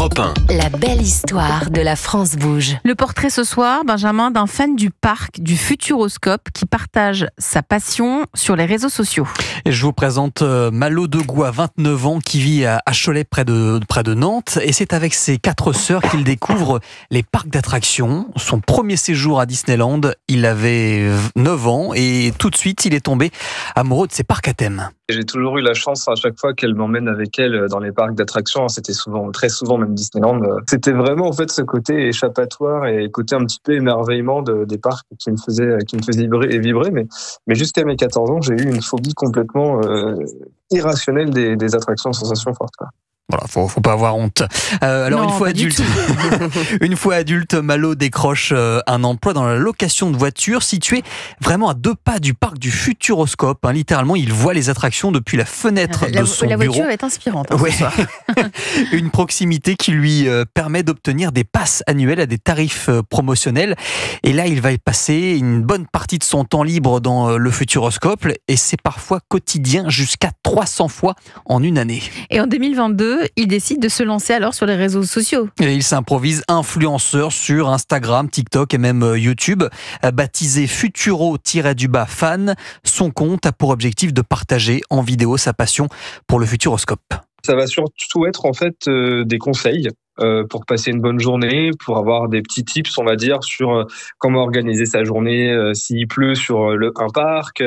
Europe 1. La belle histoire de la France bouge. Le portrait ce soir, Benjamin, d'un fan du parc du Futuroscope qui partage sa passion sur les réseaux sociaux. Et je vous présente Malo Degout, 29 ans, qui vit à Cholet, près de Nantes. Et c'est avec ses 4 sœurs qu'il découvre les parcs d'attractions. Son premier séjour à Disneyland, il avait 9 ans et tout de suite, il est tombé amoureux de ces parcs à thème. J'ai toujours eu la chance à chaque fois qu'elle m'emmène avec elle dans les parcs d'attractions. C'était très souvent même Disneyland. C'était vraiment en fait ce côté échappatoire et côté un petit peu émerveillement des parcs qui me faisait vibrer. Mais jusqu'à mes 14 ans, j'ai eu une phobie complètement irrationnelle des attractions de sensations fortes. Voilà, faut pas avoir honte. Alors Non, une fois adulte, Malo décroche un emploi dans la location de voitures située vraiment à 2 pas du parc du Futuroscope. Littéralement, il voit les attractions depuis la fenêtre de son bureau. La voiture bureau. est inspirante. Ouais. Ce soir. Une proximité qui lui permet d'obtenir des passes annuelles à des tarifs promotionnels. Et là, il va y passer une bonne partie de son temps libre dans le Futuroscope. Et c'est parfois quotidien, jusqu'à 300 fois en une année. Et en 2022, il décide de se lancer alors sur les réseaux sociaux. Et il s'improvise influenceur sur Instagram, TikTok et même YouTube. Baptisé Futuro-fan, son compte a pour objectif de partager en vidéo sa passion pour le Futuroscope. Ça va surtout être en fait des conseils pour passer une bonne journée, pour avoir des petits tips, on va dire, sur comment organiser sa journée s'il pleut sur un parc.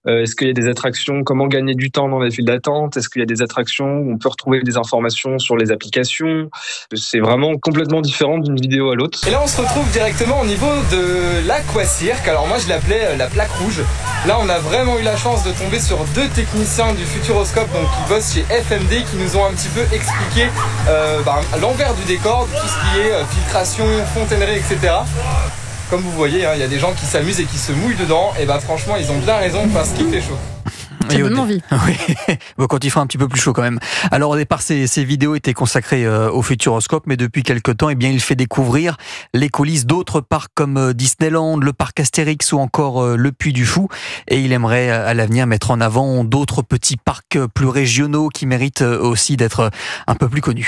Est-ce qu'il y a des attractions, comment gagner du temps dans les files d'attente? Est-ce qu'il y a des attractions où on peut retrouver des informations sur les applications? C'est vraiment complètement différent d'une vidéo à l'autre. Et là, on se retrouve directement au niveau de l'Aquacirque. Alors moi, je l'appelais la plaque rouge. Là, on a vraiment eu la chance de tomber sur 2 techniciens du Futuroscope, donc qui bossent chez FMD, qui nous ont un petit peu expliqué l'envers du décor, tout ce qui est filtration, fontainerie, etc. Comme vous voyez, il y a des gens qui s'amusent et qui se mouillent dedans. Et franchement, ils ont bien raison parce qu'il fait chaud. Ça donne envie. Oui, quand il fera un petit peu plus chaud quand même. Alors au départ, ces vidéos étaient consacrées au Futuroscope, mais depuis quelques temps, il fait découvrir les coulisses d'autres parcs comme Disneyland, le parc Astérix ou encore le Puy du Fou. Et il aimerait à l'avenir mettre en avant d'autres petits parcs plus régionaux qui méritent aussi d'être un peu plus connus.